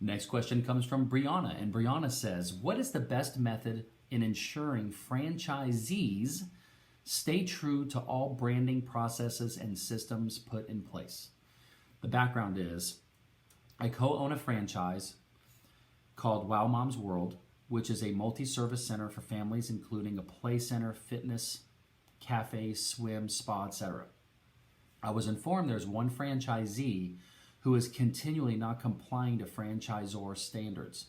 Next question comes from Briana, and Briana says, what is the best method in ensuring franchisees stay true to all branding processes and systems put in place? The background is, I co-own a franchise called Wow Mom's World, which is a multi-service center for families, including a play center, fitness, cafe, swim, spa, etc. I was informed there's one franchisee who is continually not complying to franchisor standards.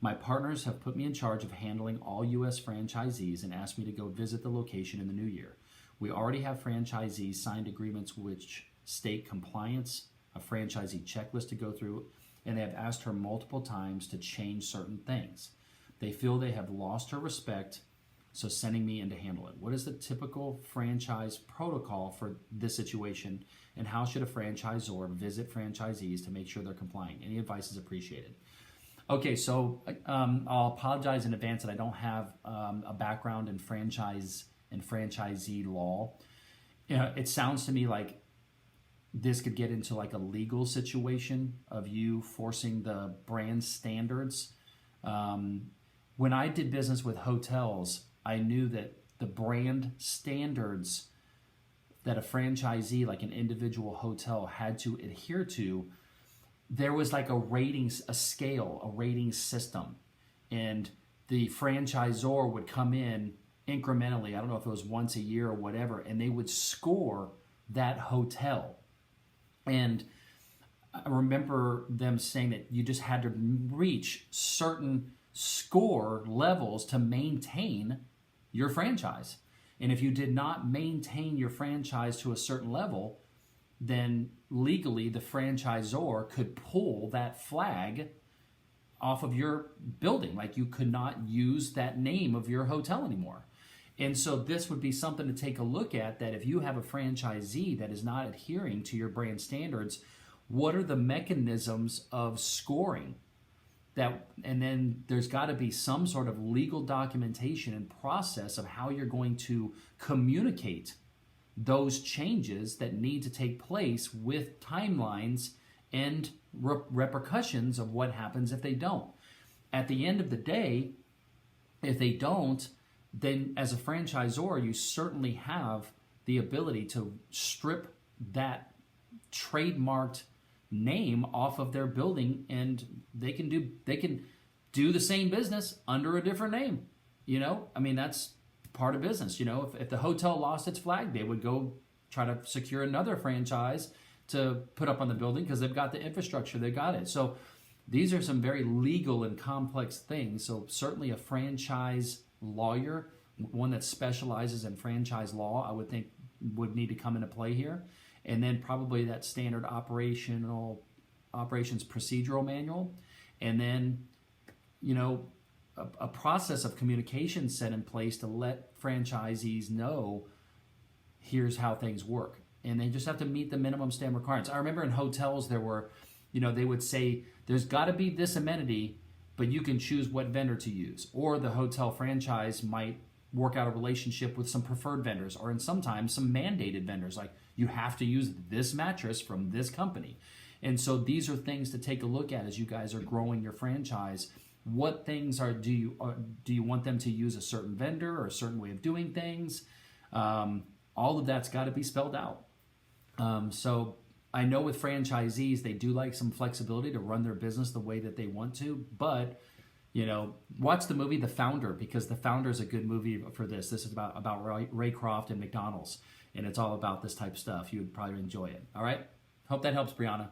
My partners have put me in charge of handling all U.S. franchisees and asked me to go visit the location in the new year. We already have franchisees signed agreements which state compliance, a franchisee checklist to go through, and they have asked her multiple times to change certain things. They feel they have lost her respect, so sending me in to handle it. What is the typical franchise protocol for this situation, and how should a franchisor visit franchisees to make sure they're complying? Any advice is appreciated. Okay, so I'll apologize in advance that I don't have a background in franchise and franchisee law. You know, it sounds to me like this could get into like a legal situation of you forcing the brand standards. When I did business with hotels, I knew that the brand standards that a franchisee, like an individual hotel, had to adhere to, there was like a ratings, a scale, a rating system. And the franchisor would come in incrementally, I don't know if it was once a year or whatever, and they would score that hotel. And I remember them saying that you just had to reach certain score levels to maintain your franchise. And if you did not maintain your franchise to a certain level, then legally the franchisor could pull that flag off of your building. Like you could not use that name of your hotel anymore. And so this would be something to take a look at, that if you have a franchisee that is not adhering to your brand standards, what are the mechanisms of scoring? And then there's got to be some sort of legal documentation and process of how you're going to communicate those changes that need to take place, with timelines and repercussions of what happens if they don't. At the end of the day, if they don't, then as a franchisor, you certainly have the ability to strip that trademarked name off of their building, and they can do the same business under a different name. You know, I mean, that's part of business. You know, if the hotel lost its flag, they would go try to secure another franchise to put up on the building because they've got the infrastructure, they got it. So these are some very legal and complex things. So certainly a franchise lawyer, one that specializes in franchise law, I would think would need to come into play here. And then probably that standard operations procedural manual. And then, you know, a process of communication set in place to let franchisees know here's how things work. And they just have to meet the minimum standard requirements. I remember in hotels there were, you know, they would say there's got to be this amenity, but you can choose what vendor to use. Or the hotel franchise might work out a relationship with some preferred vendors, or in sometimes some mandated vendors, like you have to use this mattress from this company. And so these are things to take a look at as you guys are growing your franchise. What things do you want them to use a certain vendor or a certain way of doing things? All of that's got to be spelled out. So I know with franchisees, they do like some flexibility to run their business the way that they want to, but you know, watch the movie The Founder, because The Founder is a good movie for this. This is about Ray Kroc and McDonald's, and it's all about this type of stuff. You would probably enjoy it. All right? Hope that helps, Brianna.